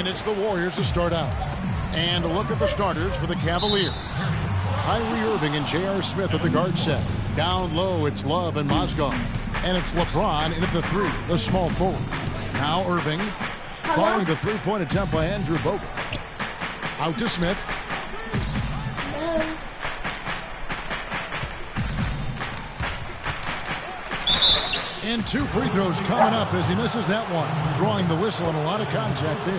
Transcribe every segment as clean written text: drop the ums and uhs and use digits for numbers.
And it's the Warriors to start out. And a look at the starters for the Cavaliers. Kyrie Irving and J.R. Smith at the guard set. Down low, it's Love and Mozgov. And it's LeBron in at the three, the small forward. Now Irving, following the three-point attempt by Andrew Bogut. Out to Smith. And 2 free throws coming up as he misses that one. Drawing the whistle and a lot of contact there.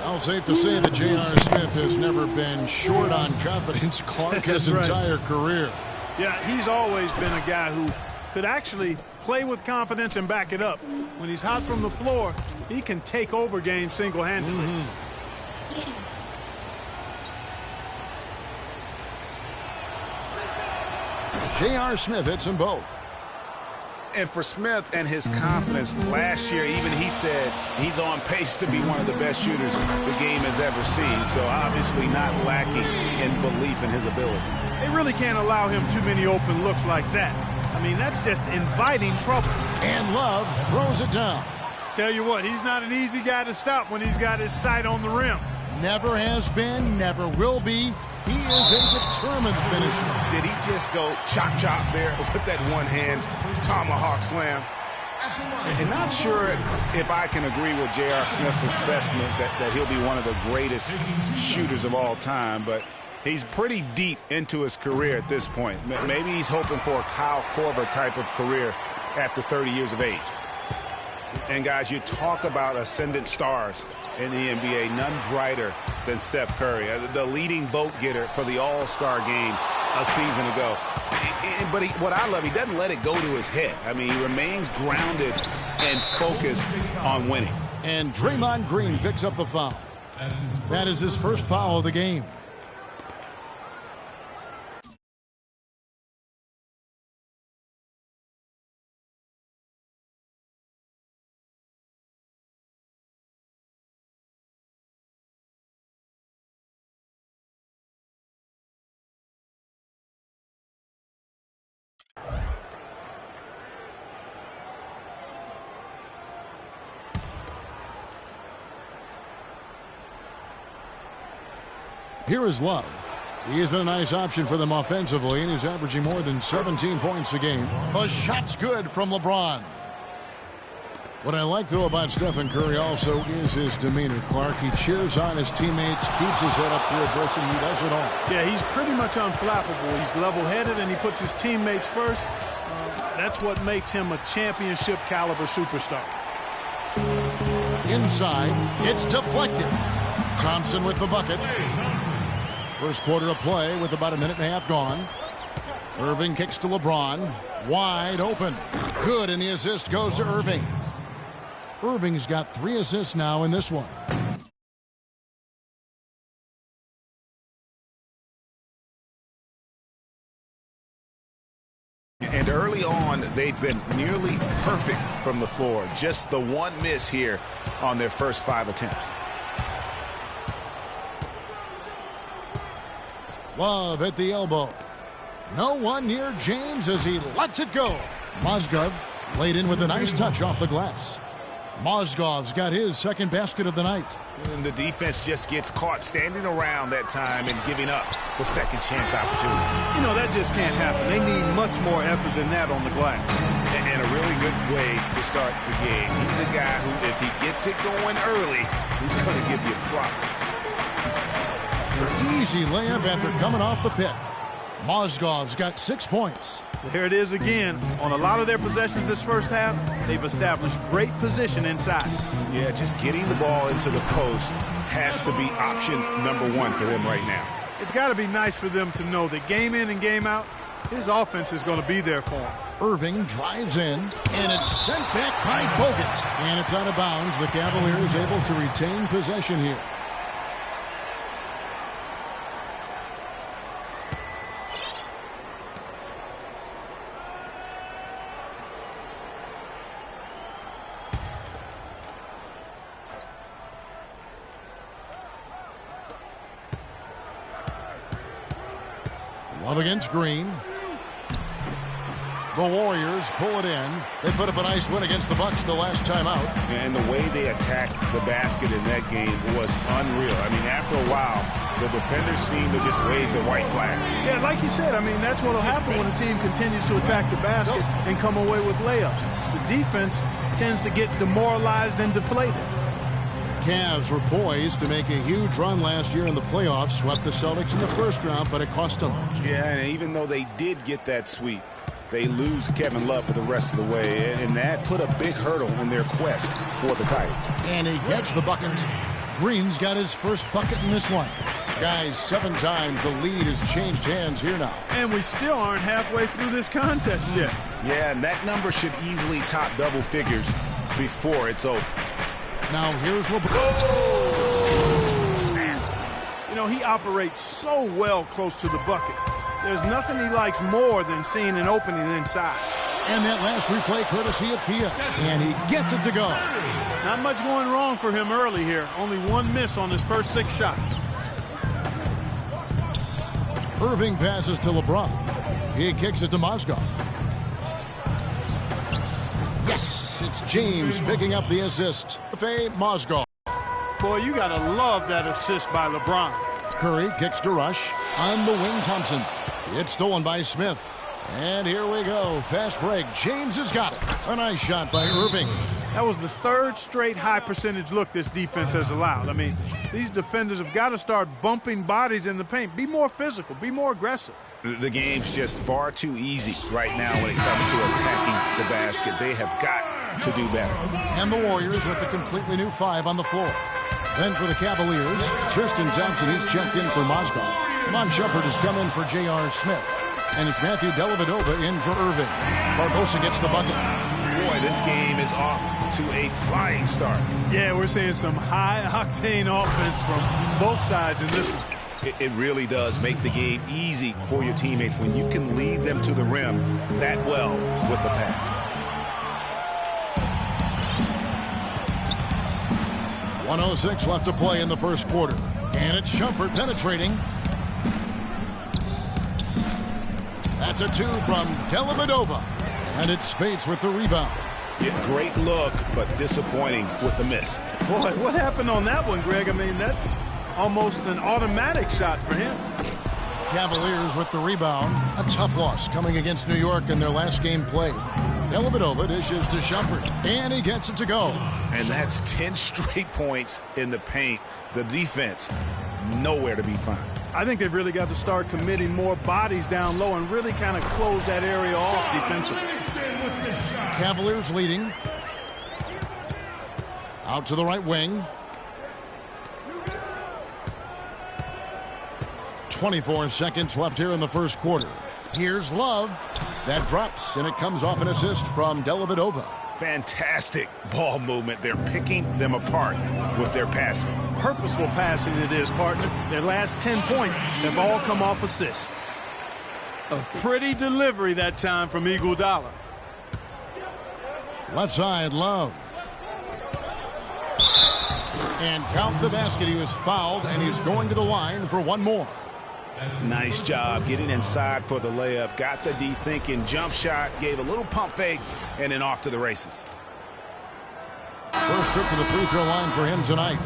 Well, safe to say that J.R. Smith has never been short on confidence, Clark, his entire career. Yeah, he's always been a guy who could actually play with confidence and back it up. When he's hot from the floor, he can take over games single-handedly. J.R. Smith hits them both. And for Smith and his confidence, last year even he said he's on pace to be one of the best shooters the game has ever seen. So obviously not lacking in belief in his ability. They really can't allow him too many open looks like that. I mean, that's just inviting trouble. And Love throws it down. Tell you what, he's not an easy guy to stop when he's got his sight on the rim. Never has been, never will be. He is a determined finisher. Did he just go chop there with that one-hand tomahawk slam? And not sure if I can agree with J.R. Smith's assessment that he'll be one of the greatest shooters of all time, but he's pretty deep into his career at this point. Maybe he's hoping for a Kyle Korver type of career after 30 years of age. And guys, you talk about ascendant stars in the NBA, none brighter than Steph Curry, the leading vote getter for the All-Star game a season ago. But what I love, he doesn't let it go to his head. I mean, he remains grounded and focused on winning. And Draymond Green picks up the foul. That is his first foul of the game. Here is Love. He has been a nice option for them offensively, and he's averaging more than 17 points a game. A shot's good from LeBron. What I like, though, about Stephen Curry also is his demeanor, Clark. He cheers on his teammates, keeps his head up through adversity. He does it all. Yeah, he's pretty much unflappable. He's level-headed, and he puts his teammates first. That's what makes him a championship-caliber superstar. Inside, it's deflected. Thompson with the bucket. First quarter of play with about a minute and a half gone. Irving kicks to LeBron. Wide open. Good, and the assist goes to Irving. Irving's got 3 assists now in this one. And early on, they've been nearly perfect from the floor. Just the one miss here on their first 5 attempts. Love at the elbow. No one near James as he lets it go. Mozgov laid in with a nice touch off the glass. Mozgov's got his second basket of the night. And the defense just gets caught standing around that time and giving up the second chance opportunity. You know, that just can't happen. They need much more effort than that on the glass. And a really good way to start the game. He's a guy who, if he gets it going early, he's going to give you problems. An easy layup after coming off the pick. Mozgov's got 6 points. Here it is again. On a lot of their possessions this first half, they've established great position inside. Yeah, just getting the ball into the post has to be option number 1 for them right now. It's got to be nice for them to know that game in and game out, his offense is going to be there for him. Irving drives in, and it's sent back by Bogut. And it's out of bounds. The Cavaliers able to retain possession here. Love against Green. The Warriors pull it in. They put up a nice win against the Bucks the last time out. And the way they attacked the basket in that game was unreal. I mean, after a while, the defenders seemed to just wave the white flag. Yeah, like you said, I mean, that's what will happen when a team continues to attack the basket and come away with layups. The defense tends to get demoralized and deflated. Cavs were poised to make a huge run last year in the playoffs. Swept the Celtics in the first round, but it cost them. Yeah, and even though they did get that sweep, they lose Kevin Love for the rest of the way, and that put a big hurdle in their quest for the title. And he gets the bucket. Green's got his first bucket in this one. Guys, 7 times the lead has changed hands here now. And we still aren't halfway through this contest yet. Yeah, and that number should easily top double figures before it's over. Now here's LeBron. You know, he operates so well close to the bucket. There's nothing he likes more than seeing an opening inside. And that last replay courtesy of Kia. And he gets it to go. Not much going wrong for him early here. Only 1 miss on his first 6 shots. Irving passes to LeBron. He kicks it to Mozgov. Yes, it's James picking up the assist. Faye Mozgov. Boy, you got to love that assist by LeBron. Curry kicks to Rush. On the wing, Thompson. It's stolen by Smith. And here we go. Fast break. James has got it. A nice shot by Irving. That was the 3rd straight high percentage look this defense has allowed. I mean, these defenders have got to start bumping bodies in the paint. Be more physical. Be more aggressive. The game's just far too easy right now when it comes to attacking the basket. They have got to do better. And the Warriors with a completely new 5 on the floor. Then for the Cavaliers, Tristan Thompson, he's checked in for Mozgov. Mon Shumpert has come in for J.R. Smith. And it's Matthew Dellavedova in for Irving. Barbosa gets the bucket. Boy, this game is off to a flying start. Yeah, we're seeing some high-octane offense from both sides in this one. It really does make the game easy for your teammates when you can lead them to the rim that well with the pass. 1:06 left to play in the first quarter. And it's Shumpert penetrating. That's a 2 from Dellavedova. And it's Spates with the rebound. Yeah, great look, but disappointing with the miss. Boy, what happened on that one, Greg? I mean, that's almost an automatic shot for him. Cavaliers with the rebound. A tough loss coming against New York in their last game played. Dellavedova dishes to Shumpert, and he gets it to go. And that's 10 straight points in the paint. The defense, nowhere to be found. I think they've really got to start committing more bodies down low and really kind of close that area off defensively. Cavaliers leading. Out to the right wing. 24 seconds left here in the first quarter. Here's Love. That drops, and it comes off an assist from Dellavedova. Fantastic ball movement. They're picking them apart with their passing. Purposeful passing it is, partner. Their last 10 points have all come off assists. A pretty delivery that time from Iguodala. Left side, Love. And count the basket. He was fouled, and he's going to the line for 1 more. Nice job getting inside for the layup. Got the D thinking, jump shot, gave a little pump fake, and then off to the races. First trip to the free throw line for him tonight.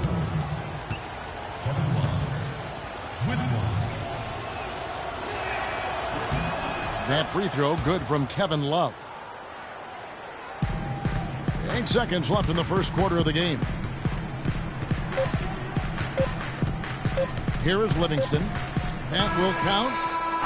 That free throw good from Kevin Love. 8 seconds left in the first quarter of the game. Here is Livingston. That will count.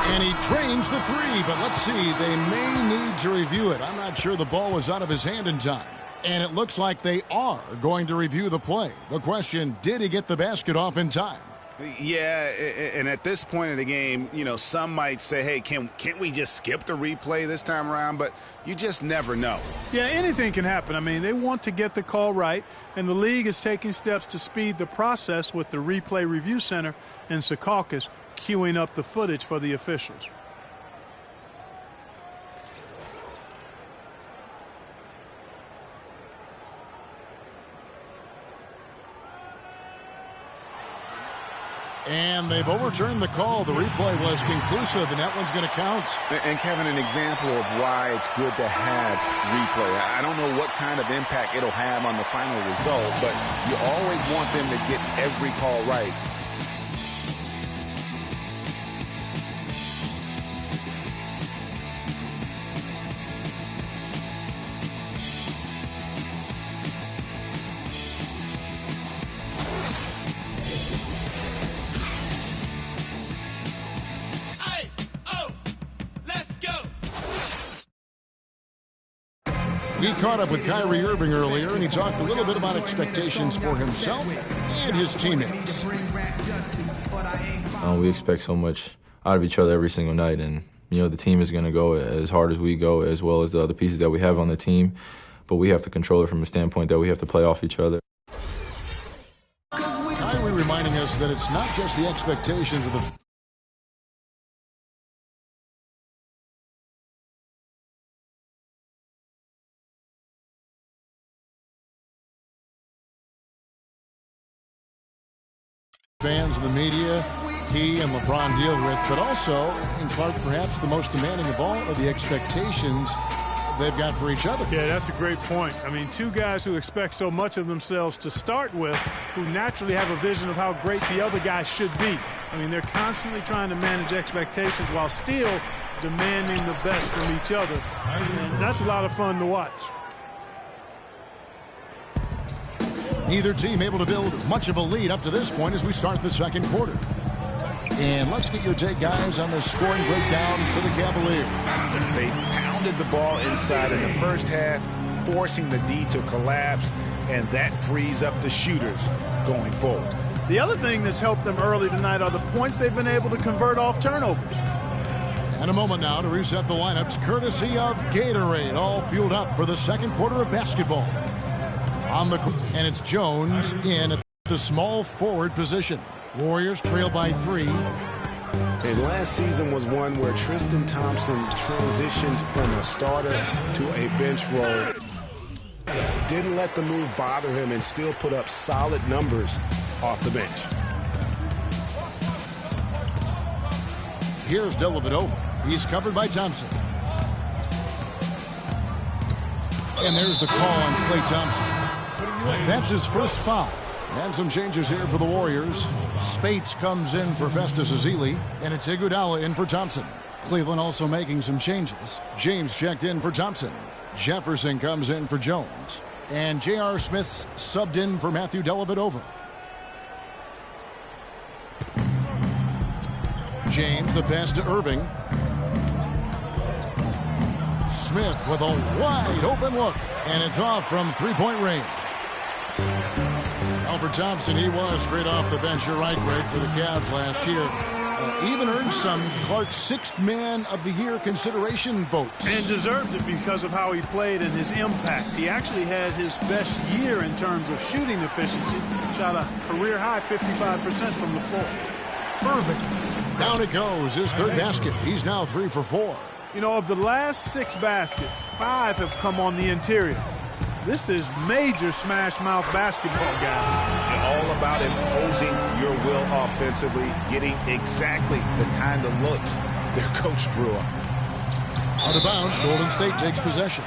And he trains the 3, but let's see. They may need to review it. I'm not sure the ball was out of his hand in time. And it looks like they are going to review the play. The question, did he get the basket off in time? Yeah, and at this point in the game, you know, some might say, hey, can't we just skip the replay this time around? But you just never know. Yeah, anything can happen. I mean, they want to get the call right, and the league is taking steps to speed the process with the Replay Review Center in Secaucus queuing up the footage for the officials. And they've overturned the call. The replay was conclusive, and that one's going to count. And, Kevin, an example of why it's good to have replay. I don't know what kind of impact it'll have on the final result, but you always want them to get every call right. We caught up with Kyrie Irving earlier, and he talked a little bit about expectations for himself and his teammates. We expect so much out of each other every single night, and the team is going to go as hard as we go, as well as the other pieces that we have on the team. But we have to control it from a standpoint that we have to play off each other. Kyrie reminding us that it's not just the expectations of the fans, the media, he and LeBron deal with, but also, and Clark, perhaps the most demanding of all, are the expectations they've got for each other. Yeah, that's a great point. I mean, two guys who expect so much of themselves to start with, who naturally have a vision of how great the other guy should be. I mean, they're constantly trying to manage expectations while still demanding the best from each other. And that's a lot of fun to watch. Neither team able to build much of a lead up to this point as we start the second quarter. And let's get your take, guys, on the scoring breakdown for the Cavaliers. They pounded the ball inside in the first half, forcing the D to collapse, and that frees up the shooters going forward. The other thing that's helped them early tonight are the points they've been able to convert off turnovers. And a moment now to reset the lineups, courtesy of Gatorade, all fueled up for the second quarter of basketball. On the court, and it's Jones in at the small forward position. Warriors trail by 3. And last season was one where Tristan Thompson transitioned from a starter to a bench role. Didn't let the move bother him and still put up solid numbers off the bench. Here's Dellavedova. He's covered by Thompson. And there's the call on Klay Thompson. That's his first foul. And some changes here for the Warriors. Spates comes in for Festus Ezeli, and it's Iguodala in for Thompson. Cleveland also making some changes. James checked in for Thompson. Jefferson comes in for Jones. And J.R. Smith subbed in for Matthew Dellavedova. James, the pass to Irving. Smith with a wide open look, and it's off from three-point range. Alfred Thompson, he was great off the bench. You're right, Greg, for the Cavs last year. Even earned some Clark's sixth man of the year consideration votes. And deserved it because of how he played and his impact. He actually had his best year in terms of shooting efficiency. Shot a career high 55% from the floor. Irving. Down it goes, his third basket. He's now 3 for 4. You know, of the last 6 baskets, 5 have come on the interior. This is major smash-mouth basketball, guys. All about imposing your will offensively, getting exactly the kind of looks their coach drew up. Out of bounds, Golden State takes possession.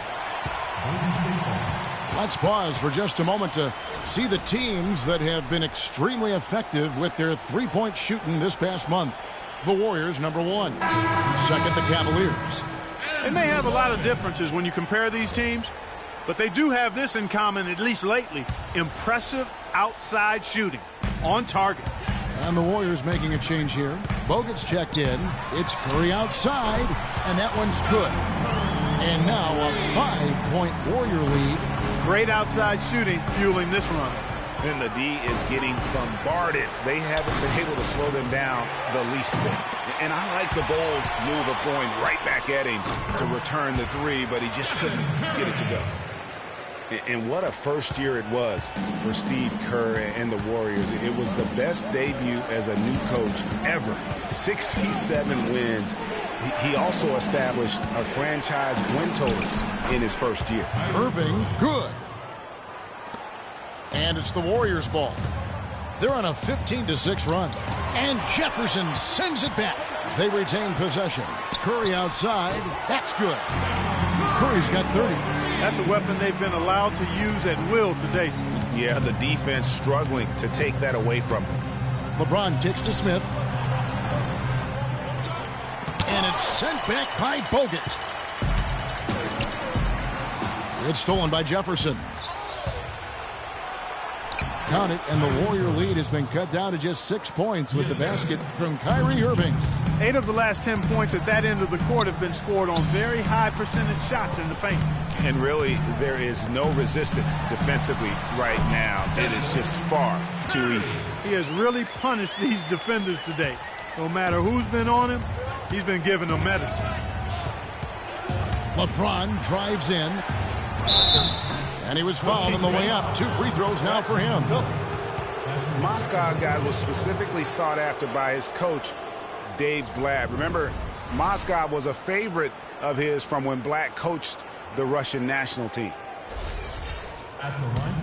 Let's pause for just a moment to see the teams that have been extremely effective with their three-point shooting this past month. The Warriors, number 1. Second, the Cavaliers. They may have a lot of differences when you compare these teams, but they do have this in common, at least lately: impressive outside shooting on target. And the Warriors making a change here. Bogut's checked in. It's Curry outside, and that one's good. And now a 5-point Warrior lead. Great outside shooting fueling this run. And the D is getting bombarded. They haven't been able to slow them down the least bit. And I like the bold move of going right back at him to return the 3, but he just couldn't get it to go. And what a first year it was for Steve Kerr and the Warriors. It was the best debut as a new coach ever. 67 wins. He also established a franchise win total in his first year. Irving, good. And it's the Warriors' ball. They're on a 15-6 run. And Jefferson sends it back. They retain possession. Curry outside. That's good. Curry's got 30. That's a weapon they've been allowed to use at will today. Yeah, the defense struggling to take that away from them. LeBron kicks to Smith. And it's sent back by Bogut. It's stolen by Jefferson. Count it, and the Warrior lead has been cut down to just 6 points with the basket from Kyrie Irving. 8 of the last 10 points at that end of the court have been scored on very high percentage shots in the paint. And really, there is no resistance defensively right now. It is just far too easy. He has really punished these defenders today. No matter who's been on him, he's been giving them medicine. LeBron drives in. And he was fouled on the way up. 2 free throws now for him. Mozgov, guys, was specifically sought after by his coach, Dave Blatt. Remember, Mozgov was a favorite of his from when Blatt coached the Russian national team.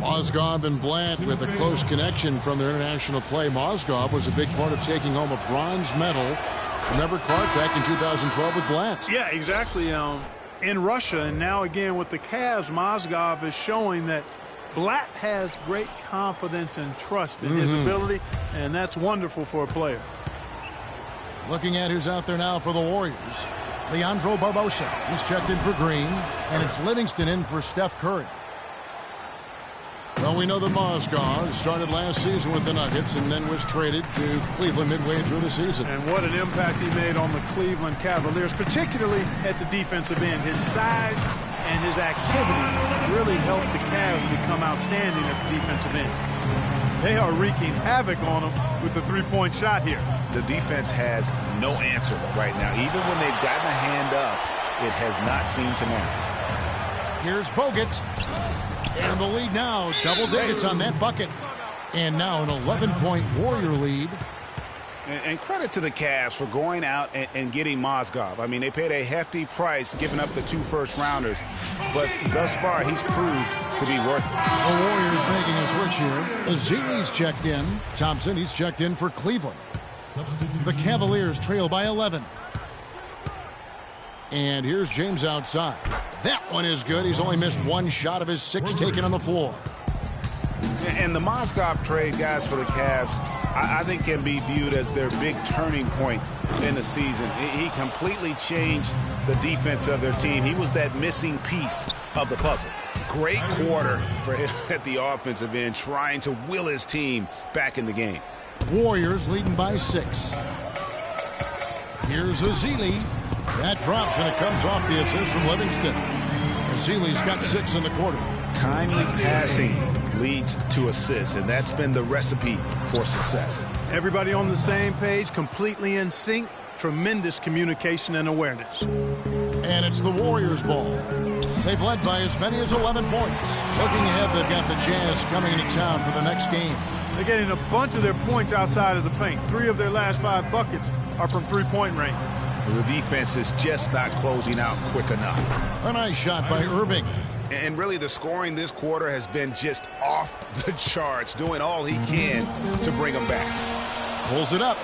Mozgov and Blatt with a close connection from their international play. Mozgov was a big part of taking home a bronze medal. Remember Clark back in 2012 with Blatt? Yeah, exactly. In Russia, and now again with the Cavs, Mozgov is showing that Blatt has great confidence and trust in his ability, and that's wonderful for a player. Looking at who's out there now for the Warriors. Leandro Barbosa. He's checked in for Green, and it's Livingston in for Steph Curry. Well, we know that Mozgov started last season with the Nuggets and then was traded to Cleveland midway through the season. And what an impact he made on the Cleveland Cavaliers, particularly at the defensive end. His size and his activity really helped the Cavs become outstanding at the defensive end. They are wreaking havoc on them with the three-point shot here. The defense has no answer right now. Even when they've gotten a hand up, it has not seemed to matter. Here's Bogut. And the lead now, double digits on that bucket. And now an 11-point Warrior lead. And credit to the Cavs for going out and getting Mozgov. I mean, they paid a hefty price giving up the 2 first-rounders. But thus far, he's proved to be worth it. The Warriors making a switch here. Azili's checked in. Thompson, he's checked in for Cleveland. The Cavaliers trail by 11. And here's James outside. That one is good. He's only missed 1 shot of his 6 taken on the floor. And the Mozgov trade, guys, for the Cavs, I think can be viewed as their big turning point in the season. He completely changed the defense of their team. He was that missing piece of the puzzle. Great quarter for him at the offensive end, trying to will his team back in the game. Warriors leading by 6. Here's Azili. That drops, and it comes off the assist from Livingston. Azili's got 6 in the quarter. Timely passing leads to assists, and that's been the recipe for success. Everybody on the same page, completely in sync, tremendous communication and awareness. And it's the Warriors' ball. They've led by as many as 11 points. Looking ahead, they've got the Jazz coming into town for the next game. They're getting a bunch of their points outside of the paint. 3 of their last 5 buckets are from three-point range. The defense is just not closing out quick enough. A nice shot by Irving. And really, the scoring this quarter has been just off the charts, doing all he can to bring them back. Pulls it up.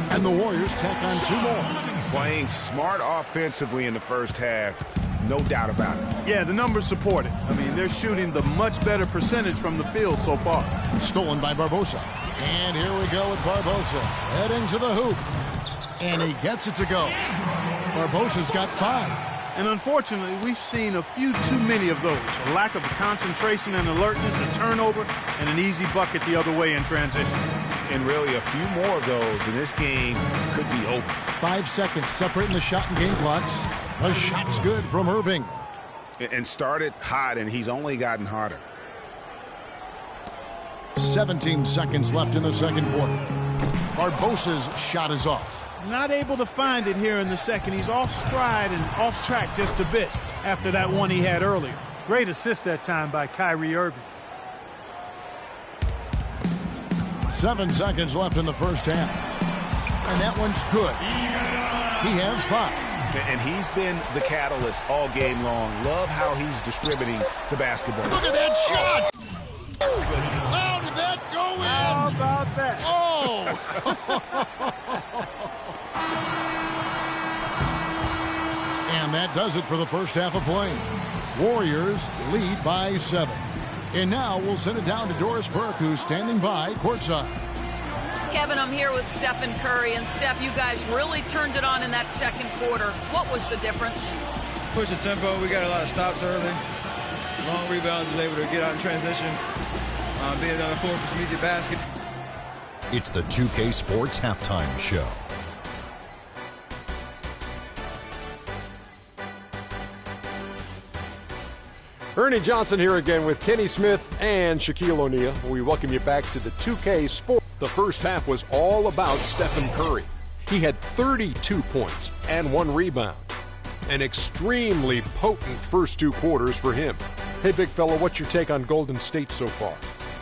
And the Warriors tack on 2 more. Playing smart offensively in the first half, no doubt about it. Yeah, the numbers support it. I mean, they're shooting the much better percentage from the field so far. Stolen by Barbosa. And here we go with Barbosa. Heading to the hoop. And he gets it to go. Barbosa's got 5. And unfortunately, we've seen a few too many of those. A lack of concentration and alertness, a turnover, and an easy bucket the other way in transition. And really, a few more of those, and this game could be over. 5 seconds separating the shot and game clocks. A shot's good from Irving. And started hot, and he's only gotten hotter. 17 seconds left in the second quarter. Barbosa's shot is off. Not able to find it here in the second. He's off stride and off track just a bit after that one he had earlier. Great assist that time by Kyrie Irving. 7 seconds left in the first half. And that one's good. He has 5. And he's been the catalyst all game long. Love how he's distributing the basketball. Look at that shot! How did that go in? How about that? Oh, And that does it for the first half of play. Warriors lead by 7. And now we'll send it down to Doris Burke, who's standing by courtside. Kevin, I'm here with Stephen Curry. And, Steph, you guys really turned it on in that second quarter. What was the difference? Push the tempo. We got a lot of stops early. Long rebounds, was able to get out in transition. Being on the floor for some easy basket. It's the 2K Sports Halftime Show. Ernie Johnson here again with Kenny Smith and Shaquille O'Neal. We welcome you back to the 2K Sport. The first half was all about Stephen Curry. He had 32 points and 1 rebound. An extremely potent first 2 quarters for him. Hey, big fella, what's your take on Golden State so far?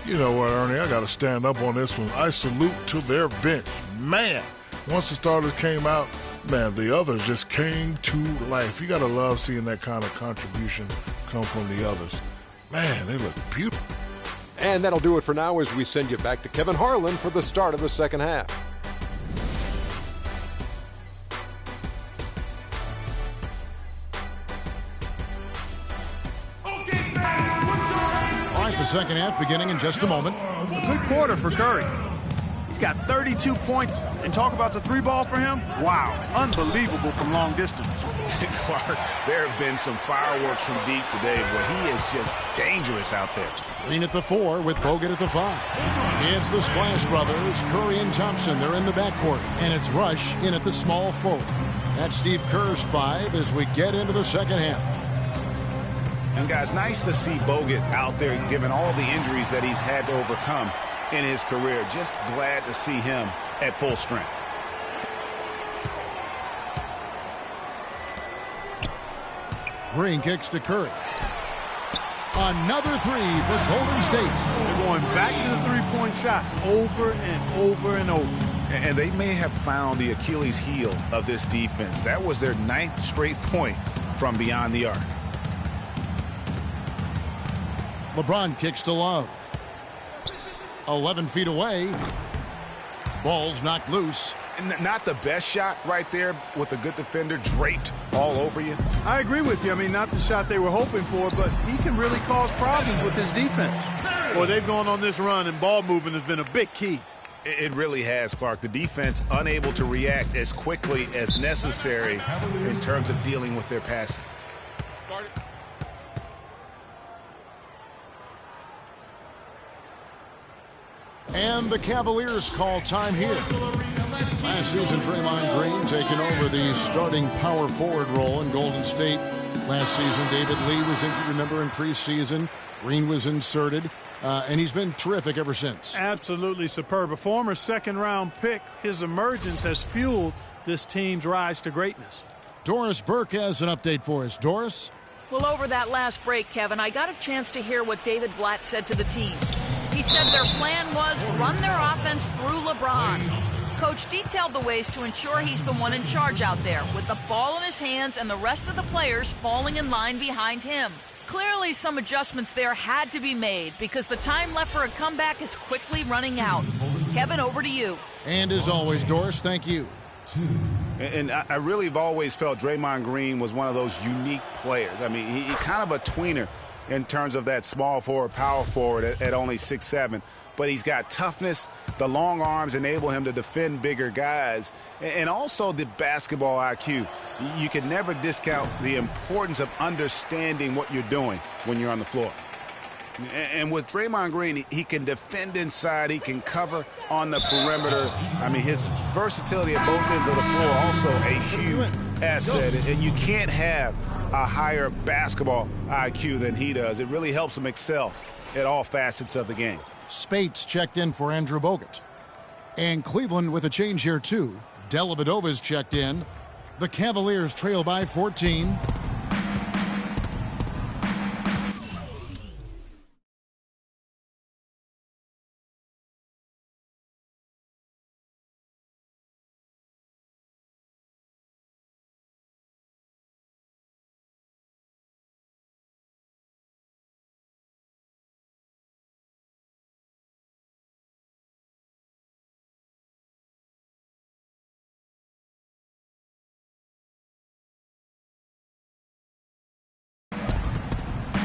You know what, Ernie, I got to stand up on this one. I salute to their bench. Man, once the starters came out, man, the others just came to life. You got to love seeing that kind of contribution come from the others. Man, they look beautiful. And that'll do it for now as we send you back to Kevin Harlan for the start of the second half. All right, the second half beginning in just a moment. A good quarter for Curry. He's got 32 points, and talk about the 3-ball for him. Wow, unbelievable from long distance. Clark, there have been some fireworks from deep today, but he is just dangerous out there. Green at the 4 with Bogut at the 5. It's the Splash Brothers, Curry and Thompson. They're in the backcourt, and it's Rush in at the small forward. That's Steve Kerr's 5 as we get into the second half. And guys, nice to see Bogut out there given all the injuries that he's had to overcome in his career. Just glad to see him at full strength. Green kicks to Curry. Another 3 for Golden State. They're going back to the three-point shot over and over and over. And they may have found the Achilles heel of this defense. That was their 9th straight point from beyond the arc. LeBron kicks to Love. 11 feet away. Ball's knocked loose. And not the best shot right there with a good defender draped all over you. I agree with you. I mean, not the shot they were hoping for, but he can really cause problems with his defense. Well, they've gone on this run, and ball movement has been a big key. It really has, Clark. The defense unable to react as quickly as necessary in terms of dealing with their passing. And the Cavaliers call time here. Last season, Draymond Green taking over the starting power forward role in Golden State. Last season, David Lee was injured, remember, in preseason. Green was inserted, and he's been terrific ever since. Absolutely superb. A former second-round pick, his emergence has fueled this team's rise to greatness. Doris Burke has an update for us. Doris? Well, over that last break, Kevin, I got a chance to hear what David Blatt said to the team. He said their plan was run their offense through LeBron. Coach detailed the ways to ensure he's the one in charge out there, with the ball in his hands and the rest of the players falling in line behind him. Clearly, some adjustments there had to be made because the time left for a comeback is quickly running out. Kevin, over to you. And as always, Doris, thank you. And I really have always felt Draymond Green was one of those unique players. I mean, he kind of a tweener in terms of that small forward, power forward at only 6'7". But he's got toughness. The long arms enable him to defend bigger guys. And also the basketball IQ. You can never discount the importance of understanding what you're doing when you're on the floor. And with Draymond Green, he can defend inside. He can cover on the perimeter. I mean, his versatility at both ends of the floor also a huge asset. And you can't have a higher basketball IQ than he does. It really helps him excel at all facets of the game. Spates checked in for Andrew Bogut. And Cleveland with a change here, too. Dellavedova's checked in. The Cavaliers trail by 14.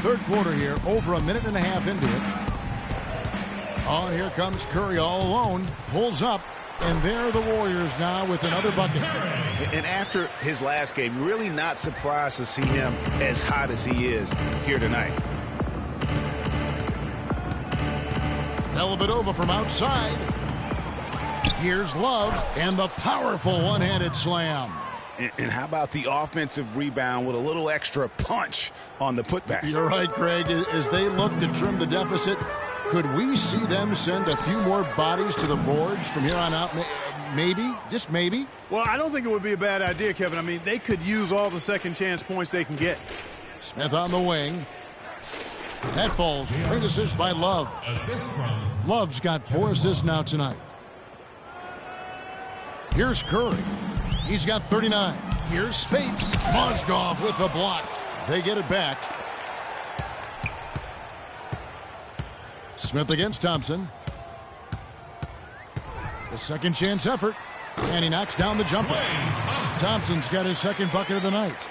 third quarter here, over a minute and a half into it. Oh, here comes Curry all alone. Pulls up, and there are the Warriors now with another bucket. And after his last game, really not surprised to see him as hot as he is here tonight. Dellavedova from outside. Here's Love, and the powerful one-handed slam. And how about the offensive rebound with a little extra punch on the putback? You're right, Greg. As they look to trim the deficit, could we see them send a few more bodies to the boards from here on out? Maybe, just maybe. Well, I don't think it would be a bad idea, Kevin. I mean, they could use all the second chance points they can get. Smith on the wing. That falls. Great assist by Love. Love's got 4 assists now tonight. Here's Curry. He's got 39. Here's Spates. Mozgov with the block. They get it back. Smith against Thompson. The second chance effort. And he knocks down the jumper. Thompson's got his second bucket of the night.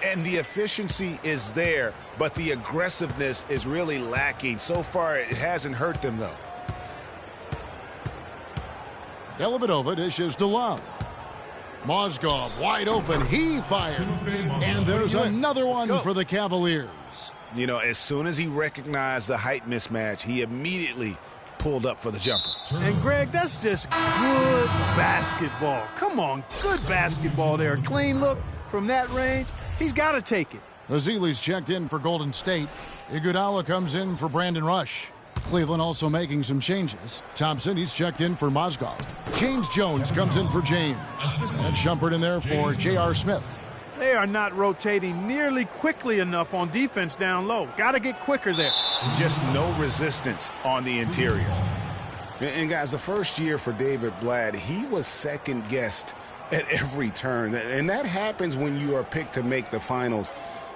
And the efficiency is there, but the aggressiveness is really lacking. So far, it hasn't hurt them, though. Dellavedova dishes to Love. Mozgov wide open. He fires. And there's another one for the Cavaliers. You know, as soon as he recognized the height mismatch, he immediately pulled up for the jumper. And, Greg, that's just good basketball. Come on, good basketball there. Clean look from that range. He's got to take it. Azili's checked in for Golden State. Iguodala comes in for Brandon Rush. Cleveland also making some changes. Thompson, he's checked in for Mozgov. James Jones comes in for James. And Shumpert in there for J.R. Smith. They are not rotating nearly quickly enough on defense down low. Got to get quicker there. Just no resistance on the interior. And guys, the first year for David Blatt, he was second-guessed at every turn. And that happens when you are picked to make the finals,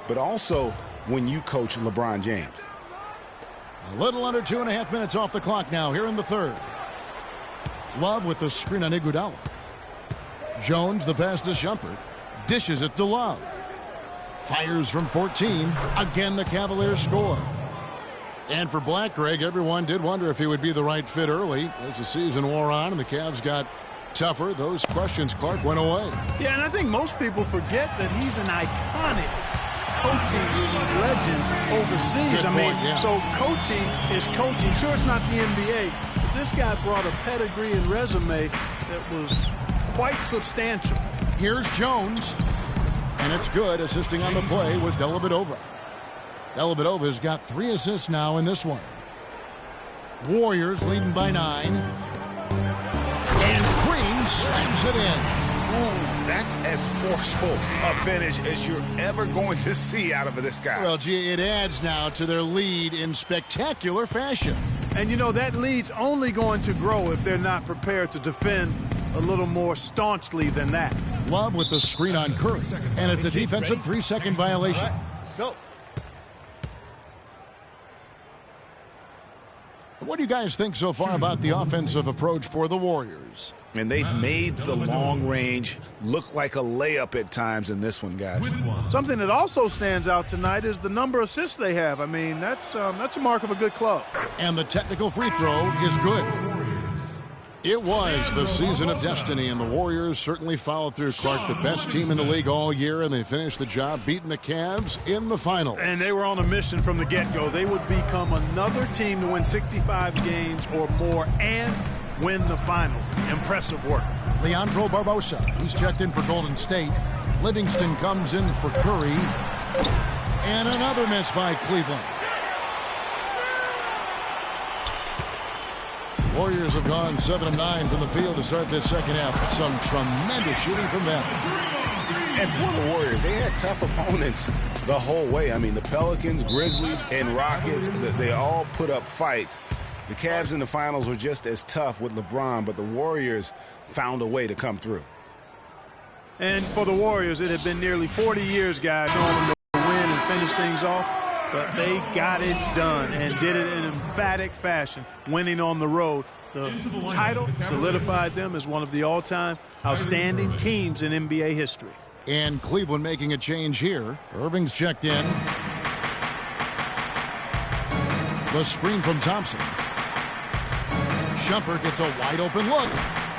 but also when you coach LeBron James. A little under 2.5 minutes off the clock now here in the third. Love with the screen on Iguodala. Jones, the pass to Shumpert. Dishes it to Love. Fires from 14. Again, the Cavaliers score. And for Black, Greg, everyone did wonder if he would be the right fit early. As the season wore on and the Cavs got tougher, those questions, Clark, went away. Yeah, and I think most people forget that he's an iconic coaching legend overseas. Good point, yeah. So coaching is coaching. Sure, it's not the NBA, but this guy brought a pedigree and resume that was quite substantial. Here's Jones, and it's good. Assisting on the play was Dellavedova. Dellavedova's got 3 assists now in this one. Warriors leading by 9. And Green slams it in. Ooh, that's as forceful a finish as you're ever going to see out of this guy. Well, gee, it adds now to their lead in spectacular fashion. And, you know, that lead's only going to grow if they're not prepared to defend a little more staunchly than that. Love with the screen on Curry. And it's a defensive 3-second violation. Let's go. What do you guys think so far about the offensive approach for the Warriors? And they've made the long range look like a layup at times in this one, guys. Something that also stands out tonight is the number of assists they have. I mean, that's a mark of a good club. And the technical free throw is good. It was the season of destiny, and the Warriors certainly followed through. Clark, the best team in the league all year, and they finished the job beating the Cavs in the finals. And they were on a mission from the get-go. They would become another team to win 65 games or more and win the finals. Impressive work. Leandro Barbosa, he's checked in for Golden State. Livingston comes in for Curry. And another miss by Cleveland. Warriors have gone 7 of 9 from the field to start this second half. Some tremendous shooting from them. And for the Warriors, they had tough opponents the whole way. I mean, the Pelicans, Grizzlies, and Rockets, they all put up fights. The Cavs in the finals were just as tough with LeBron, but the Warriors found a way to come through. And for the Warriors, it had been nearly 40 years, guys, knowing them to win and finish things off. But they got it done and did it in emphatic fashion, winning on the road. The title solidified them as one of the all-time outstanding teams in NBA history. And Cleveland making a change here. Irving's checked in. The screen from Thompson. Shumpert gets a wide open look.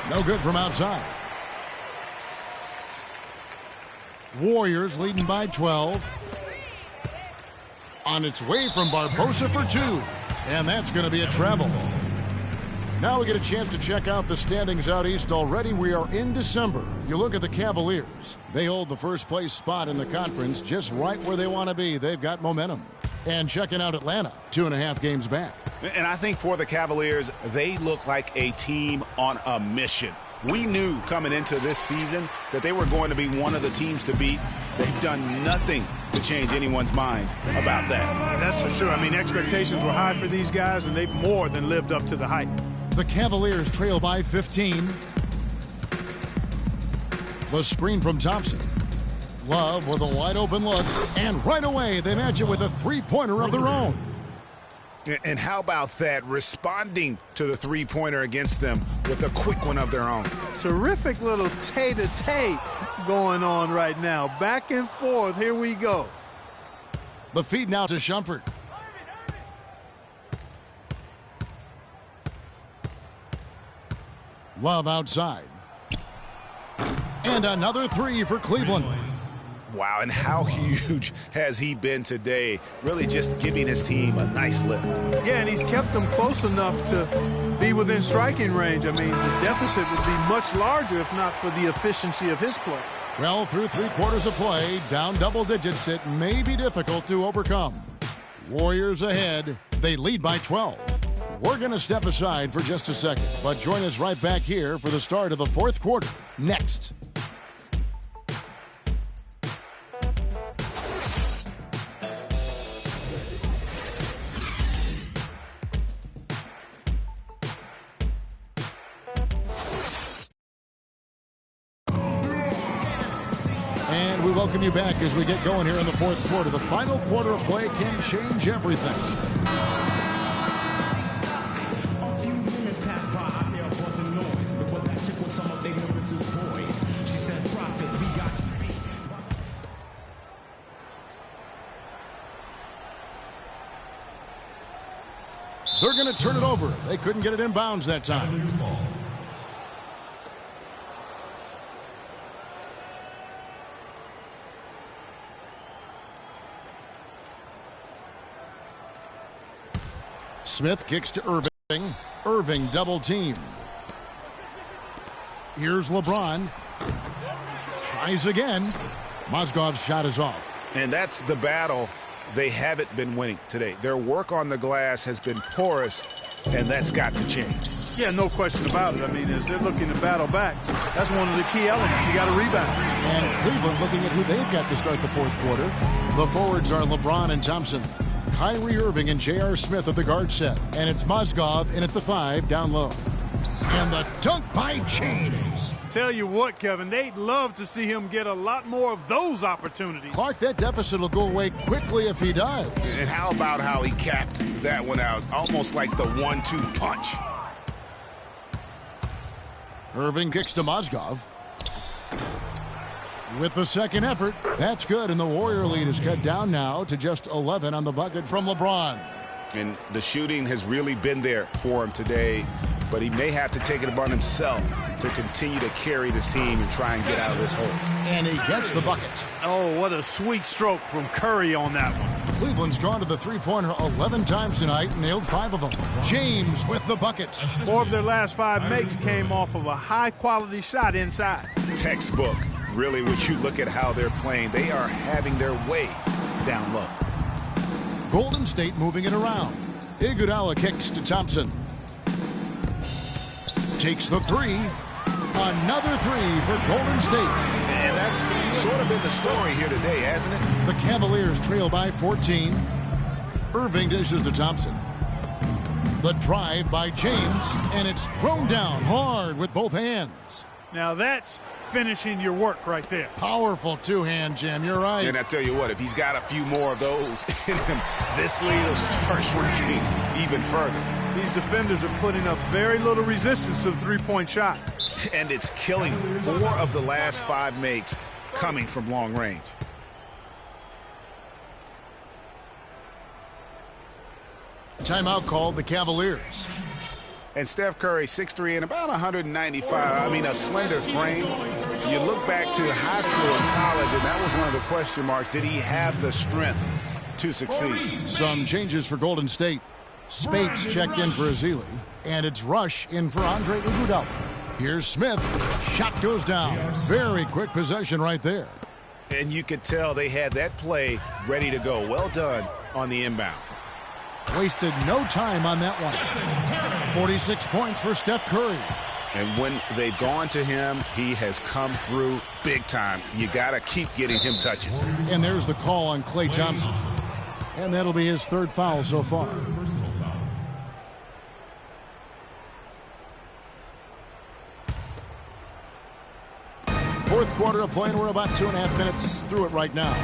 No good from outside. Warriors leading by 12. On its way from Barbosa for 2. And that's going to be a travel. Now we get a chance to check out the standings out east already. We are in December. You look at the Cavaliers. They hold the first place spot in the conference just right where they want to be. They've got momentum. And checking out Atlanta, 2.5 games back. And I think for the Cavaliers, they look like a team on a mission. We knew coming into this season that they were going to be one of the teams to beat. They've done nothing to change anyone's mind about that. That's for sure. I mean, expectations were high for these guys, and they've more than lived up to the hype. The Cavaliers trail by 15. The screen from Thompson. Love with a wide open look, and right away they match it with a three-pointer of their own. And how about that, responding to the three-pointer against them with a quick one of their own. Terrific little tay-to-tay going on right now. Back and forth, here we go. The feed now to Shumpert. Love outside. And another three for Cleveland. Wow, and how huge has he been today? Really just giving his team a nice lift. Yeah, and he's kept them close enough to be within striking range. I mean, the deficit would be much larger if not for the efficiency of his play. Well, through 3 quarters of play, down double digits, it may be difficult to overcome. Warriors ahead. They lead by 12. We're going to step aside for just a second, but join us right back here for the start of the fourth quarter next. And we welcome you back as we get going here in the fourth quarter. The final quarter of play can change everything. A few minutes passed by, I hear a buzzing noise. But that chick was some of their nervous boys. She said, "Prophet, we got you." They're going to turn it over. They couldn't get it inbounds that time. Smith kicks to Irving. Irving double team. Here's LeBron. Tries again. Mozgov's shot is off. And that's the battle they haven't been winning today. Their work on the glass has been porous, and that's got to change. Yeah, no question about it. I mean, as they're looking to battle back, that's one of the key elements. You got to rebound. And Cleveland looking at who they've got to start the fourth quarter. The forwards are LeBron and Thompson. Kyrie Irving and J.R. Smith at the guard set. And it's Mozgov in at the 5 down low. And the dunk by James. Tell you what, Kevin, they'd love to see him get a lot more of those opportunities. Clark, that deficit will go away quickly if he does. And how about how he capped that one out, almost like the 1-2 punch. Irving kicks to Mozgov. With the second effort, that's good, and the Warrior lead is cut down now to just 11 on the bucket from LeBron. And the shooting has really been there for him today, but he may have to take it upon himself to continue to carry this team and try and get out of this hole. And he gets the bucket. Oh, what a sweet stroke from Curry on that one. Cleveland's gone to the three-pointer 11 times tonight, nailed 5 of them. James with the bucket. 4 of their last 5 makes came off of a high-quality shot inside. Textbook. Really, when you look at how they're playing, they are having their way down low. Golden State moving it around. Iguodala kicks to Thompson. Takes the 3. Another 3 for Golden State. And that's sort of been the story here today, hasn't it? The Cavaliers trail by 14. Irving dishes to Thompson. The drive by James, and it's thrown down hard with both hands. Now that's finishing your work right there. Powerful two-hand jam, you're right. And I tell you what, if he's got a few more of those in him, this lead will start shrinking even further. These defenders are putting up very little resistance to the three-point shot. And it's killing 4 of the last 5 makes coming from long range. Timeout called the Cavaliers. And Steph Curry, 6'3" and about 195. I mean, a slender frame. You look back to high school and college, and that was one of the question marks. Did he have the strength to succeed? Some changes for Golden State. Spates checked in for Azili, and it's Rush in for Andre Iguodala. Here's Smith. Shot goes down. Very quick possession right there. And you could tell they had that play ready to go. Well done on the inbound. Wasted no time on that one. 46 points for Steph Curry. And when they've gone to him, he has come through big time. You got to keep getting him touches. And there's the call on Klay Thompson. And that'll be his third foul so far. Fourth quarter of play, and we're about 2.5 minutes through it right now.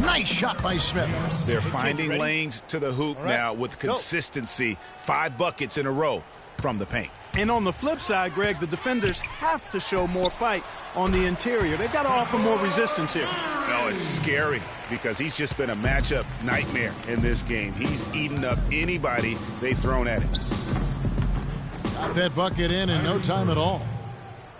Nice shot by Smith. They're finding lanes to the hoop now with consistency. 5 buckets in a row from the paint. And on the flip side, Greg, the defenders have to show more fight on the interior. They've got to offer more resistance here. No, it's scary because he's just been a matchup nightmare in this game. He's eaten up anybody they've thrown at him. Got that bucket in no time at all.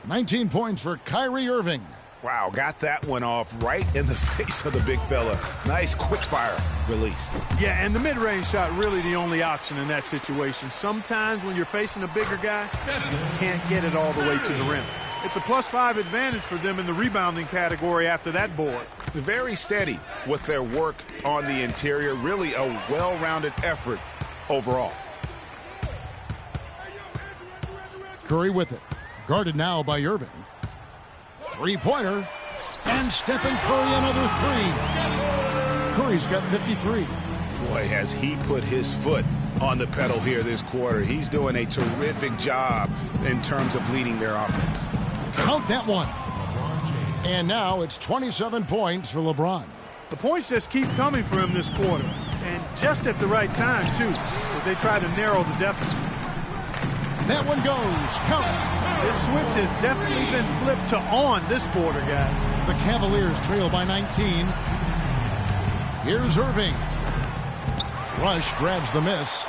19 points for Kyrie Irving. Wow, got that one off right in the face of the big fella. Nice quick fire release. Yeah, and the mid-range shot really the only option in that situation. Sometimes when you're facing a bigger guy, you can't get it all the way to the rim. It's a +5 advantage for them in the rebounding category after that board. Very steady with their work on the interior. Really a well-rounded effort overall. Curry with it. Guarded now by Irving. Three-pointer. And Stephen Curry another three. Curry's got 53. Boy, has he put his foot on the pedal here this quarter. He's doing a terrific job in terms of leading their offense. Count that one. And now it's 27 points for LeBron. The points just keep coming for him this quarter. And just at the right time, too, as they try to narrow the deficit. That one goes. Count. This switch has definitely been flipped to on this quarter, guys. The Cavaliers trail by 19. Here's Irving. Rush grabs the miss.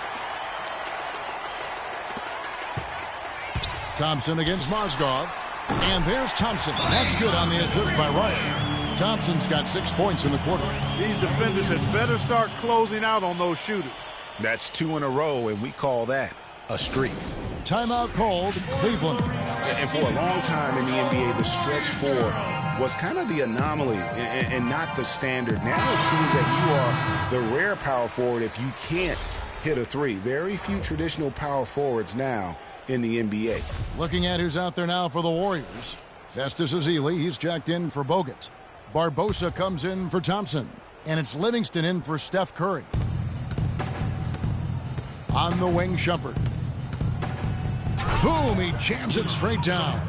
Thompson against Mozgov. And there's Thompson. That's good on the assist by Rush. Thompson's got 6 points in the quarter. These defenders had better start closing out on those shooters. That's 2 in a row, and we call that a streak. Timeout called Cleveland. And for a long time in the NBA, the stretch 4 was kind of the anomaly and not the standard. Now it seems that you are the rare power forward if you can't hit a 3. Very few traditional power forwards now in the NBA. Looking at who's out there now for the Warriors. Festus Ezeli, he's jacked in for Bogut. Barbosa comes in for Thompson. And it's Livingston in for Steph Curry. On the wing, Shumpert. Boom, he jams it straight down.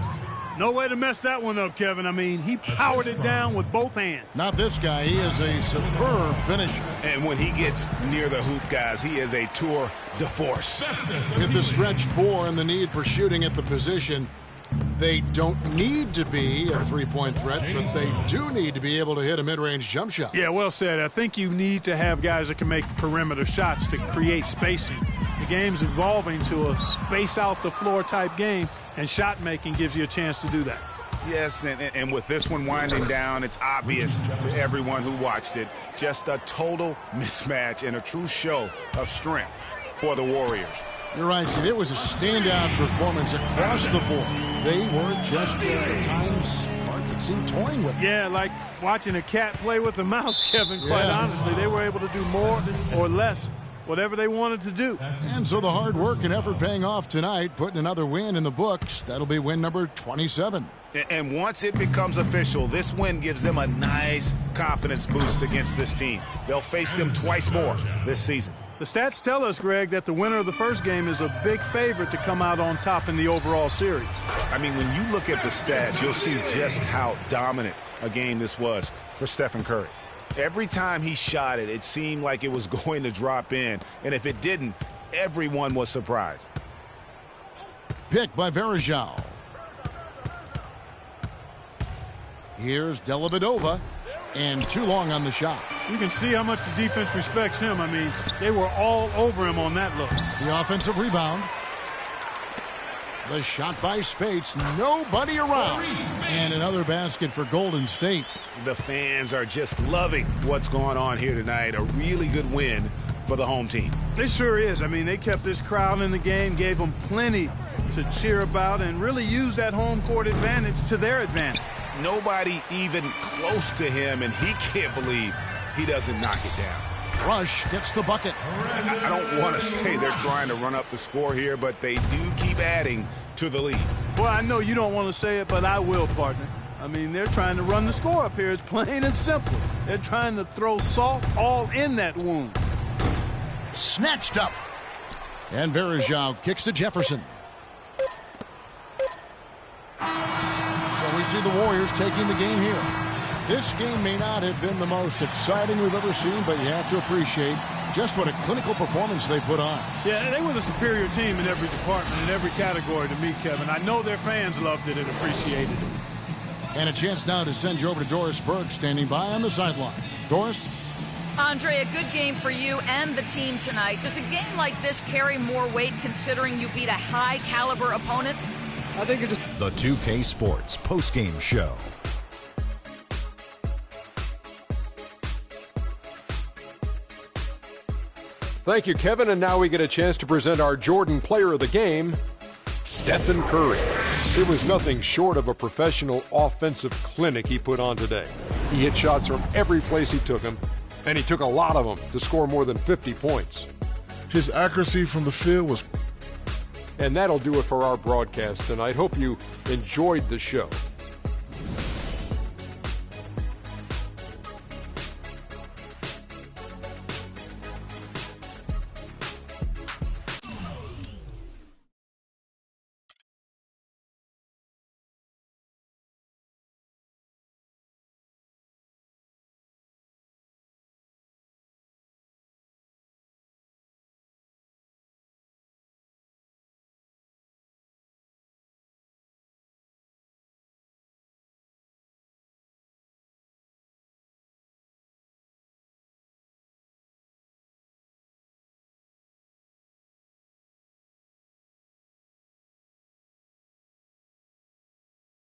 No way to mess that one up, Kevin. I mean, he powered it down with both hands. Not this guy. He is a superb finisher. And when he gets near the hoop, guys, he is a tour de force. With the stretch 4 and the need for shooting at the position, they don't need to be a three-point threat, but they do need to be able to hit a mid-range jump shot. Yeah, well said. I think you need to have guys that can make perimeter shots to create spacing. The game's evolving to a space-out-the-floor type game, and shot-making gives you a chance to do that. Yes, and with this one winding down, it's obvious to everyone who watched it. Just a total mismatch and a true show of strength for the Warriors. You're right, Steve. It was a standout performance across the board. They were just, at times, hard to seem toying with it. Yeah, like watching a cat play with a mouse, Kevin, quite honestly. They were able to do more or less, whatever they wanted to do. And so the hard work and effort paying off tonight, putting another win in the books. That'll be win number 27. And once it becomes official, this win gives them a nice confidence boost against this team. They'll face them twice more this season. The stats tell us, Greg, that the winner of the first game is a big favorite to come out on top in the overall series. I mean, when you look at the stats, you'll see just how dominant a game this was for Stephen Curry. Every time he shot it, it seemed like it was going to drop in. And if it didn't, everyone was surprised. Pick by Varejao. Here's Dellavedova. And too long on the shot. You can see how much the defense respects him. I mean, they were all over him on that look. The offensive rebound. The shot by Spates. Nobody around. And another basket for Golden State. The fans are just loving what's going on here tonight. A really good win for the home team. It sure is. I mean, they kept this crowd in the game, gave them plenty to cheer about, and really used that home court advantage to their advantage. Nobody even close to him, and he can't believe he doesn't knock it down. Rush gets the bucket. I don't want to say they're trying to run up the score here, but they do keep adding to the lead. Well, I know you don't want to say it, but I will, partner. I mean, they're trying to run the score up here. It's plain and simple. They're trying to throw salt all in that wound. Snatched up. And Verajao kicks to Jefferson. So we see the Warriors taking the game here. This game may not have been the most exciting we've ever seen, but you have to appreciate just what a clinical performance they put on. Yeah, they were the superior team in every department, in every category to me, Kevin. I know their fans loved it and appreciated it. And a chance now to send you over to Doris Burke, standing by on the sideline. Doris? Andre, a good game for you and the team tonight. Does a game like this carry more weight considering you beat a high-caliber opponent? I think it's just The 2K Sports postgame show. Thank you, Kevin. And now we get a chance to present our Jordan Player of the Game, Stephen Curry. It was nothing short of a professional offensive clinic he put on today. He hit shots from every place he took them, and he took a lot of them to score more than 50 points. His accuracy from the field was... And that'll do it for our broadcast tonight. Hope you enjoyed the show.